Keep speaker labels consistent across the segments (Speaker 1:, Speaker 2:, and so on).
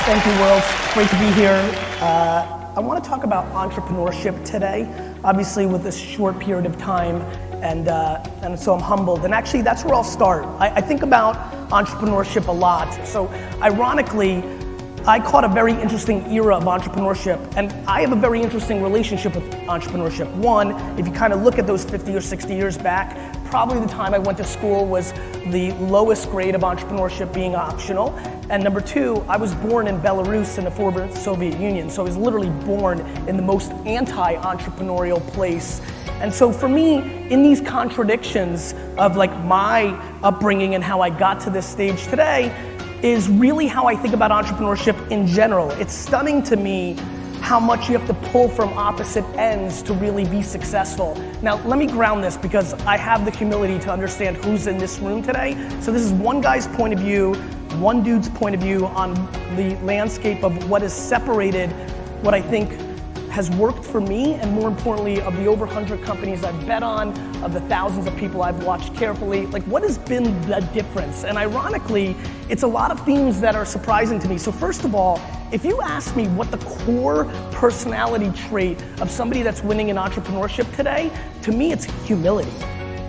Speaker 1: Thank you, world. Great to be here. I want to talk about entrepreneurship today, obviously with this short period of time, and so I'm humbled. And actually, that's where I'll start. I think about entrepreneurship a lot. So ironically, I caught a very interesting era of entrepreneurship, and I have a very interesting relationship with entrepreneurship. One, if you kind of look at those 50 or 60 years back, probably the time I went to school was the lowest grade of entrepreneurship being optional. And number two, I was born in Belarus in the former Soviet Union, so I was literally born in the most anti-entrepreneurial place. And so for me, in these contradictions of like my upbringing and how I got to this stage today, is really how I think about entrepreneurship in general. It's stunning to me how much you have to pull from opposite ends to really be successful. Now, let me ground this because I have the humility to understand who's in this room today. So this is one guy's point of view, one dude's point of view on the landscape of what has separated what I think has worked for me, and more importantly, of the over 100 companies I've bet on, of the thousands of people I've watched carefully, like what has been the difference? And ironically, it's a lot of themes that are surprising to me. So first of all, if you ask me what the core personality trait of somebody that's winning in entrepreneurship today, to me it's humility.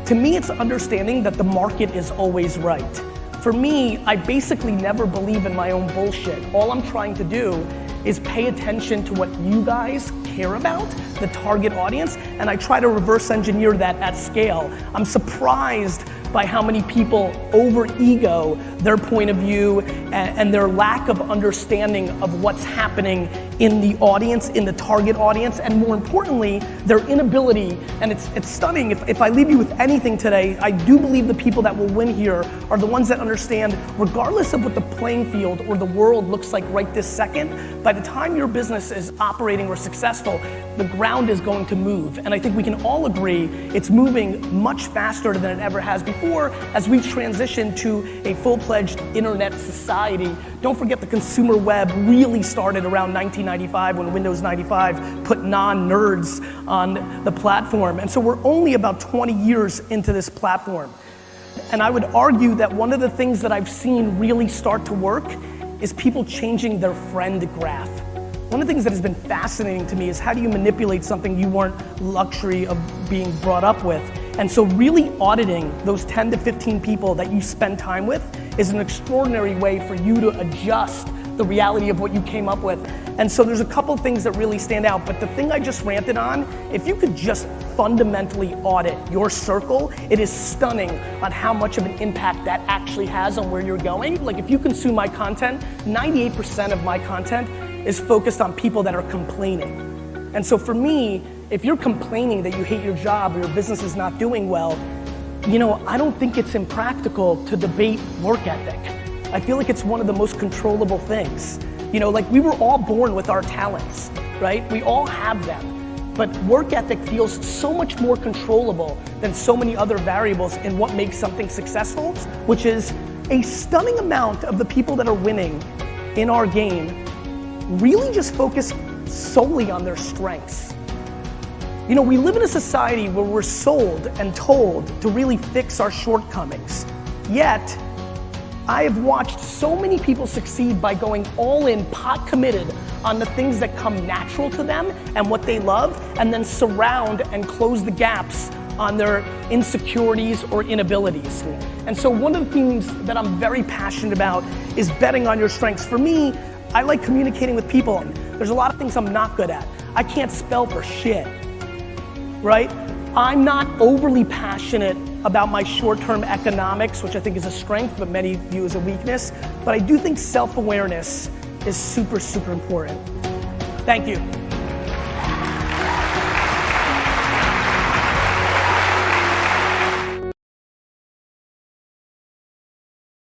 Speaker 1: To me it's understanding that the market is always right. For me, I basically never believe in my own bullshit. All I'm trying to do is pay attention to what you guys care about, the target audience, and I try to reverse engineer that at scale. I'm surprised by how many people over-ego their point of view and their lack of understanding of what's happening in the audience, in the target audience, and more importantly, their inability, and it's stunning, if I leave you with anything today, I do believe the people that will win here are the ones that understand, regardless of what the playing field or the world looks like right this second, by the time your business is operating or successful, the ground is going to move. And I think we can all agree it's moving much faster than it ever has before as we transition to a full-fledged internet society. Don't forget the consumer web really started around 1995 when Windows 95 put non-nerds on the platform. And so we're only about 20 years into this platform. And I would argue that one of the things that I've seen really start to work is people changing their friend graph. One of the things that has been fascinating to me is how do you manipulate something you weren't luxury of being brought up with? And so really auditing those 10 to 15 people that you spend time with is an extraordinary way for you to adjust the reality of what you came up with. And so there's a couple things that really stand out, but the thing I just ranted on, if you could just fundamentally audit your circle, it is stunning on how much of an impact that actually has on where you're going. Like if you consume my content, 98% of my content is focused on people that are complaining. And so for me, if you're complaining that you hate your job or your business is not doing well, you know, I don't think it's impractical to debate work ethic. I feel like it's one of the most controllable things. You know, like we were all born with our talents, right? We all have them. But work ethic feels so much more controllable than so many other variables in what makes something successful, which is a stunning amount of the people that are winning in our game really just focus solely on their strengths. You know, we live in a society where we're sold and told to really fix our shortcomings. Yet, I have watched so many people succeed by going all in, pot committed on the things that come natural to them and what they love, and then surround and close the gaps on their insecurities or inabilities. And so one of the things that I'm very passionate about is betting on your strengths. For me, I like communicating with people. There's a lot of things I'm not good at. I can't spell for shit, right? I'm not overly passionate about my short-term economics, which I think is a strength, but many view as a weakness. But I do think self-awareness is super, super important. Thank you.